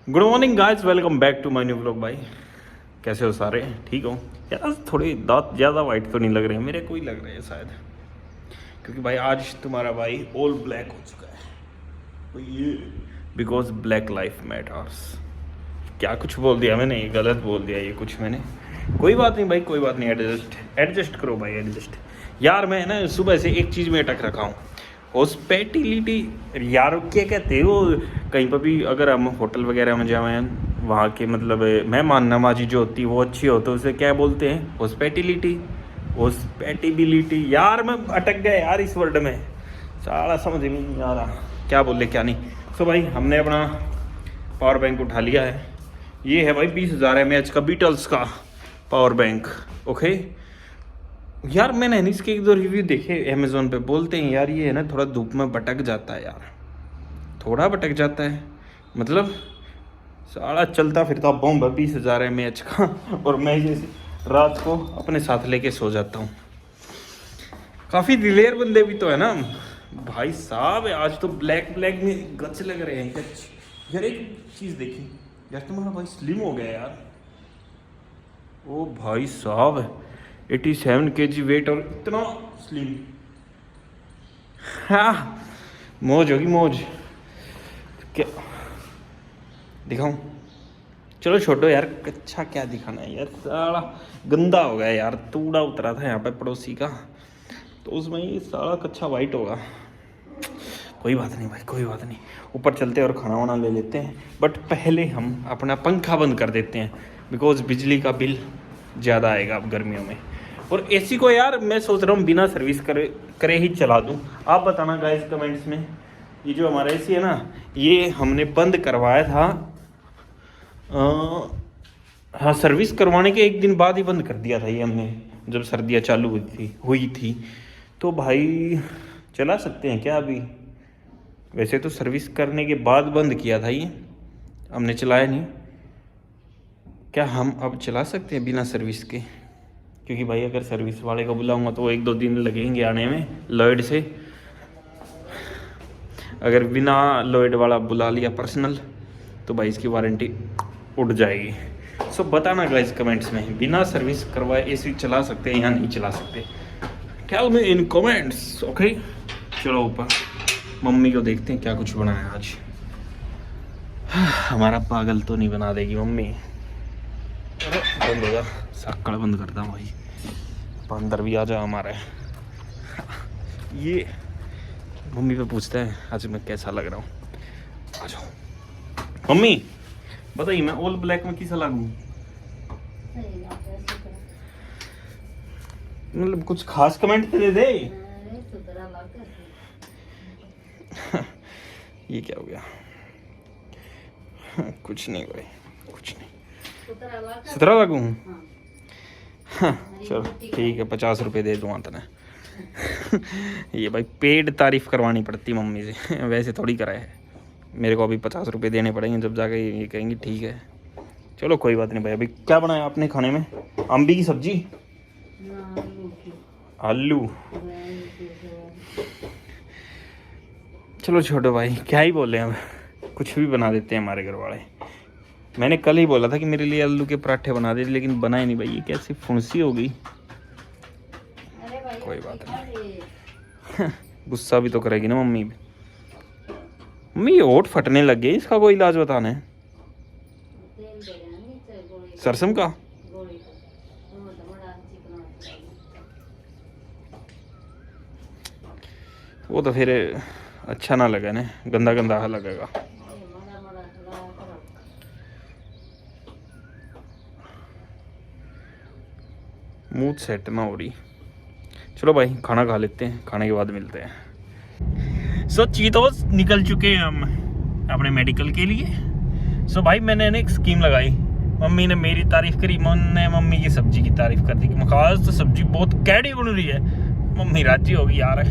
Good morning guys, welcome back to my new vlog. भाई कैसे हो सारे? ठीक हो यार? थोड़े दांत ज़्यादा वाइट तो नहीं लग रहे हैं मेरे, कोई लग रहे हैं शायद, क्योंकि भाई आज तुम्हारा भाई ऑल ब्लैक हो चुका है। तो ये बिकॉज ब्लैक लाइफ मैटर्स। क्या कुछ बोल दिया मैंने? ये गलत बोल दिया ये कुछ मैंने। कोई बात नहीं भाई, कोई बात नहीं, एडजस्ट करो भाई, एडजस्ट। यार मैं ना सुबह से एक चीज़ में अटक रखा हूँ, हॉस्पिटलिटी। यार क्या कहते हो, कहीं पर भी अगर हम होटल वगैरह में जाएँ, वहाँ के मतलब मेहमान नवाजी जो होती है वो अच्छी हो, तो उसे क्या बोलते हैं? हॉस्पिटलिटी, हॉस्पिटेबिलिटी। यार मैं अटक गया यार इस वर्ड में, सारा समझ नहीं आ रहा क्या बोले क्या नहीं। तो भाई हमने अपना पावर बैंक उठा लिया है। ये है भाई 20,000 mAh का बीटल्स का पावर बैंक। ओके यार, मैंने इसके एक दो रिव्यू देखे अमेज़ोन पे, बोलते हैं यार ये है ना थोड़ा धूप में भटक जाता है यार, थोड़ा भटक जाता है, मतलब सारा चलता फिरता बम है 20,000 mAh का, और मैं ये रात को अपने साथ लेके सो जाता हूँ। काफ़ी दिलेर बंदे भी तो है ना भाई साहब। आज तो ब्लैक ब्लैक में गच लग रहे हैं गच। यार एक चीज़ देखी यार, तुम्हारा भाई स्लिम हो गया यार। ओ भाई साहब 87 kg वेट और इतना स्लिम। हाँ मौज होगी मौज। क्या दिखाऊं? चलो छोटो यार, अच्छा क्या दिखाना है यार, सारा गंदा हो गया यार। तूड़ा उतरा था यहाँ पे पड़ोसी का, तो उसमें ये सारा कच्चा वाइट होगा। कोई बात नहीं भाई, कोई बात नहीं, ऊपर चलते हैं और खाना वाना ले लेते हैं। बट पहले हम अपना पंखा बंद कर देते हैं, बिकॉज बिजली का बिल ज़्यादा आएगा अब गर्मियों में। और एसी को यार मैं सोच रहा हूँ बिना सर्विस करे ही चला दूँ। आप बताना गाइस कमेंट्स में। ये जो हमारा एसी है ना, ये हमने बंद करवाया था, हाँ सर्विस करवाने के एक दिन बाद ही बंद कर दिया था ये हमने, जब सर्दियाँ चालू हुई थी। तो भाई चला सकते हैं क्या अभी? वैसे तो सर्विस करने के बाद बंद किया था ये, हमने चलाया नहीं। क्या हम अब चला सकते हैं बिना सर्विस के? क्योंकि भाई अगर सर्विस वाले को बुलाऊंगा तो 1-2 दिन लगेंगे आने में लॉयड से। अगर बिना लॉयड वाला बुला लिया पर्सनल, तो भाई इसकी वारंटी उड़ जाएगी। सो बताना गाइस कमेंट्स में, बिना सर्विस करवाए एसी चला सकते हैं या नहीं चला सकते? Tell me in comments. Okay चलो ऊपर मम्मी को देखते हैं क्या कुछ बनाया आज। हमारा पागल तो नहीं बना देगी मम्मी। बंद होगा, सक्कड़ बंद करता हूँ भाई, अंदर भी आ जा हमारे। ये मम्मी पे पूछता है आज मैं कैसा लग रहा हूँ। आ जाओ मम्मी, बताइए मैं ऑल ब्लैक में कैसा लगूँ? मतलब कुछ खास कमेंट दे दे। ये क्या हो गया? कुछ नहीं भाई, कुछ नहीं। 17 लागू? हाँ चलो ठीक है, 50 रुपये दे दूँ तने। ये भाई पेड तारीफ करवानी पड़ती मम्मी से, वैसे थोड़ी कराए है। मेरे को अभी 50 रुपये देने पड़ेंगे, जब जाके ये कहेंगी ठीक है। चलो कोई बात नहीं भाई। अभी क्या बनाया आपने खाने में? अम्बी की सब्जी, आलू। चलो छोटो भाई क्या ही बोले, हम कुछ भी बना देते हैं हमारे घर वाले। मैंने कल ही बोला था कि मेरे लिए आलू के पराठे बना दे, लेकिन बनाए नहीं भाई। ये कैसी फुंसी हो गई। कोई बात नहीं, गुस्सा भी तो करेगी ना मम्मी। मम्मी ये होठ फटने लग गए, इसका कोई इलाज बताना है? सरसम का? वो तो फिर अच्छा ना लगे ना, गंदा गंदा लगेगा। मूड सेट ना हो रही। चलो भाई खाना खा लेते हैं, खाने के बाद मिलते हैं। सो चीतोस निकल चुके हैं हम अपने मेडिकल के लिए। सो भाई मैंने एक स्कीम लगाई, मम्मी ने मेरी तारीफ करी, मैंने मम्मी की सब्जी की तारीफ कर दी कि मखास तो सब्जी बहुत कैडी बन रही है। मम्मी राजी होगी यार।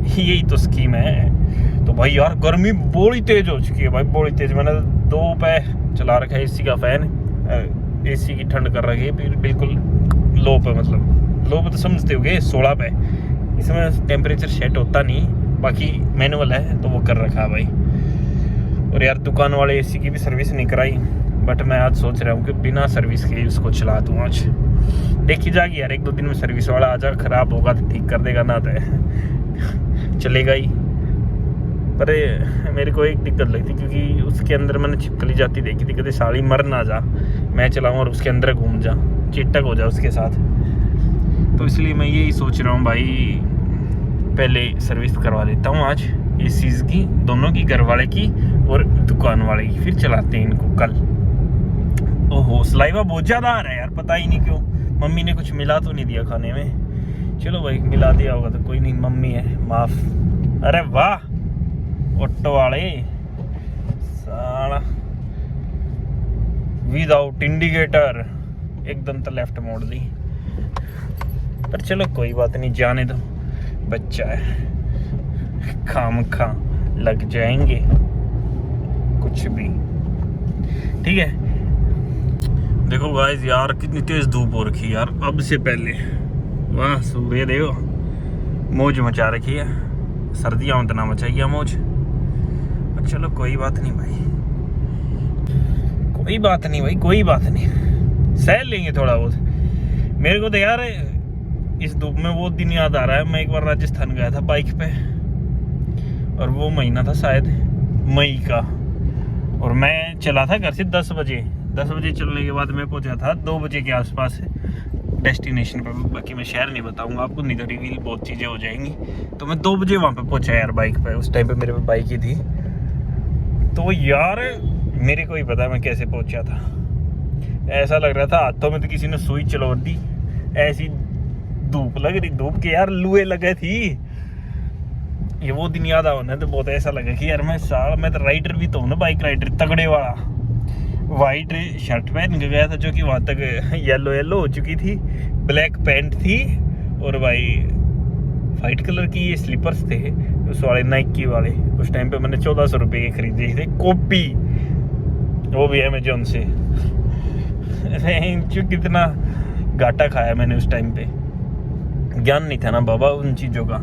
यही तो स्कीम है। तो भाई यार गर्मी बड़ी तेज हो चुकी है भाई, बड़ी तेज। मैंने 2 पे चला रखा है एसी का फैन, एसी की ठंड कर रखी है बिल्कुल लो पे, मतलब लो पे तो समझते होगे 16 पे। इसमें टेम्परेचर सेट होता नहीं, बाकी मैनुअल है तो वो कर रखा है भाई। और और यार दुकान वाले एसी की भी सर्विस नहीं कराई, बट मैं आज सोच रहा हूँ कि बिना सर्विस के उसको चला दूँ आज। देखी जाएगी यार, 1-2 दिन में सर्विस वाला आ जाएगा, ख़राब होगा तो ठीक कर देगा, ना तो चलेगा ही। पर मेरे को एक दिक्कत लगती क्योंकि उसके अंदर मैंने छिपकली जाती देखी थी, कहते साली मर ना जा, मैं चलाऊँ और उसके अंदर घूम जा, चिटक हो जा उसके साथ। तो इसलिए मैं यही सोच रहा हूँ भाई पहले सर्विस करवा लेता हूँ आज इस चीज़ की, दोनों की, घर वाले की और दुकान वाले की, फिर चलाते हैं इनको कल। ओहो सलाइवा बहुत ज़्यादा आ रहा है यार, पता ही नहीं क्यों। मम्मी ने कुछ मिला तो नहीं दिया खाने में, चलो भाई मिला दिया होगा तो कोई नहीं, मम्मी है माफ़। अरे वाह ऑटो वाले साला विदाउट इंडिकेटर एकदम तो लेफ्ट मोड़ दी, पर चलो कोई बात नहीं, जाने दो, बच्चा है, खाम खा लग जाएंगे कुछ भी, ठीक है। देखो गाइस यार कितनी तेज धूप हो रखी है यार, अब से पहले वाह सूर्य देखो मौज मचा रखी है, सर्दियाँ उतना मचाइए मौज। चलो कोई बात नहीं भाई, कोई बात नहीं भाई, कोई बात नहीं, सह लेंगे थोड़ा बहुत। मेरे को तो यार इस धूप में वो दिन याद आ रहा है, मैं एक बार राजस्थान गया था बाइक पे, और वो महीना था शायद मई का, और मैं चला था घर से 10 बजे। 10 बजे चलने के बाद मैं पहुंचा था 2 बजे के आसपास डेस्टिनेशन पर। बाकी मैं शहर नहीं बताऊंगा आपको, नहीं तो रिवील बहुत चीज़ें हो जाएंगी। तो मैं 2 बजे वहाँ पे पहुंचा यार बाइक पे, उस टाइम पे मेरे पे बाइक ही थी। तो यार मेरे को ही पता है मैं कैसे पहुंचा था, ऐसा लग रहा था हाथों में तो किसी ने सुई चलो दी, ऐसी धूप लग रही, धूप के यार लुए लगे थी। ये वो दिन याद आओ ना तो बहुत ऐसा लगा कि यार मैं तो राइडर भी तो हूँ ना, बाइक राइडर तगड़े वाला। वाइट शर्ट पहन के गया था जो कि वहाँ तक येलो हो चुकी थी, ब्लैक पैंट थी, और भाई वाइट कलर की ये स्लीपर्स थे उस वाले नाइकी वाले। उस टाइम पे मैंने 1400 रुपये के खरीदे थे, कॉपी, वो भी अमेजोन से। कितना घाटा खाया मैंने उस टाइम पे, ज्ञान नहीं था ना बाबा उन चीज़ों का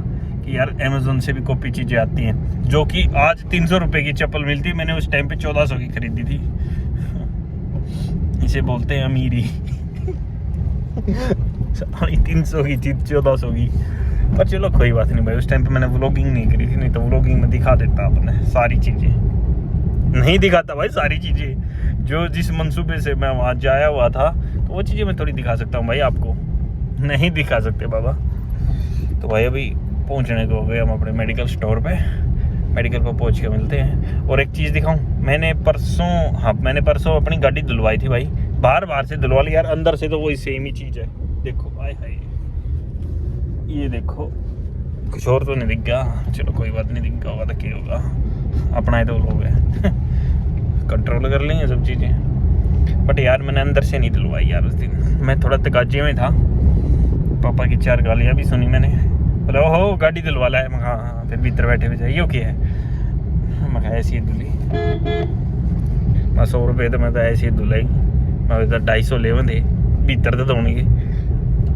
कि यार अमेजोन से भी कॉपी चीज़ें आती हैं, जो कि आज 300 रुपये की चप्पल मिलती है, मैंने उस टाइम पे 1400 की खरीदी थी। इसे बोलते हैं अमीरी। 300 की चीज 1400 की। पर चलो कोई बात नहीं भाई, उस टाइम पे मैंने व्लॉगिंग नहीं करी थी, नहीं तो व्लॉगिंग में दिखा देता अपने सारी चीज़ें। नहीं दिखाता भाई सारी चीज़ें, जो जिस मंसूबे से मैं वहाँ जाया हुआ था तो वो चीज़ें मैं थोड़ी दिखा सकता हूँ भाई, आपको नहीं दिखा सकते बाबा। तो भाई अभी पहुँचने को हो गए हम अपने मेडिकल स्टोर पे, मेडिकल पर पहुँच के मिलते हैं। और एक चीज़ दिखाऊँ, मैंने परसों अपनी गाड़ी धुलवाई थी भाई, बाहर से धुलवा ली यार, अंदर से तो वही सेम ही चीज़ है। देखो आए हाय, ये देखो कुछ और तो नहीं दिख गया, चलो कोई बात नहीं, दिख गया होगा तो क्या होगा, अपना ही तो लोग है। कंट्रोल कर लेंगे सब चीज़ें। बट यार मैंने अंदर से नहीं धुलवाई यार, उस दिन मैं थोड़ा तकाजे में था, पापा की 4 गालियाँ भी सुनी मैंने, बोले ओहो गाड़ी धुलवा ला है। मैं हाँ, फिर भीतर बैठे हुए जाइए ओके है, मैं ऐसी ही धुली, मैं 100 रुपये तो मैं तो ऐसी ही धुलाई, मैं 250 लेवन थे भीतर तो धोने के,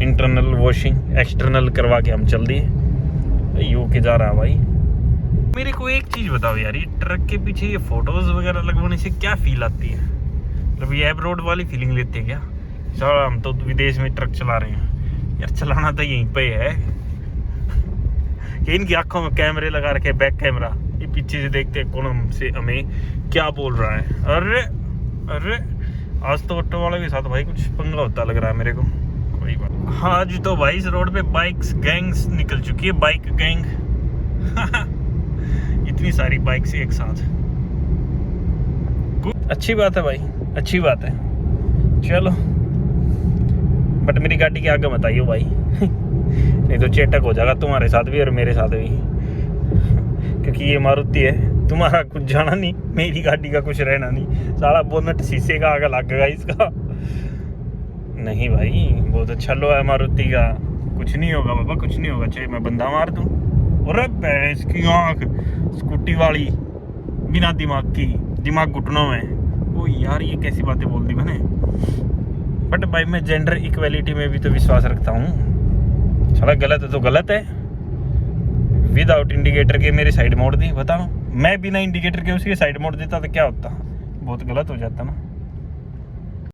इंटरनल वॉशिंग एक्सटर्नल करवा के हम चल दिए। यू के जा रहा भाई। मेरे को एक चीज़ बताओ यार, ये ट्रक के पीछे ये फोटोज वगैरह लगवाने से क्या फील आती है? मतलब ये एब रोड वाली फीलिंग लेते हैं क्या? सर हम तो विदेश में ट्रक चला रहे हैं यार, चलाना तो यहीं पे है कि इनकी आंखों में कैमरे लगा रखे, बैक कैमरा, ये पीछे से देखते हैं कौन हमसे हमें क्या बोल रहा है। अरे अरे आज तो ऑटो वाले के साथ भाई कुछ पंगा होता लग रहा है मेरे को। कोई बात, आज तो भाई इस रोड पे बाइक्स गैंग्स निकल चुकी है, बाइक गैंग। इतनी सारी बाइक्स एक साथ, अच्छी बात है भाई, अच्छी बात है। चलो बट मेरी गाड़ी के आगे मत आइयो भाई नहीं तो चेटक हो जाएगा तुम्हारे साथ भी और मेरे साथ भी, क्योंकि ये मारुति है, तुम्हारा कुछ जाना नहीं, मेरी गाड़ी का कुछ रहना नहीं। सारा बोनट शीशे का आगे लगेगा इसका। नहीं भाई बहुत अच्छा लो है मारुति का, कुछ नहीं होगा बाबा, कुछ नहीं होगा, चाहे मैं बंदा मार दूँ। अरे भैंस की आँख, स्कूटी वाली बिना दिमाग की, दिमाग घुटनों में। ओ यार ये कैसी बातें बोल दी मैंने। बट भाई मैं जेंडर इक्वेलिटी में भी तो विश्वास रखता हूँ। साला गलत है तो गलत है, विदाउट इंडिकेटर के मेरी साइड मोड़ दी, बताओ मैं बिना इंडिकेटर के उसकी साइड मोड़ देता तो क्या होता, बहुत गलत हो जाता ना।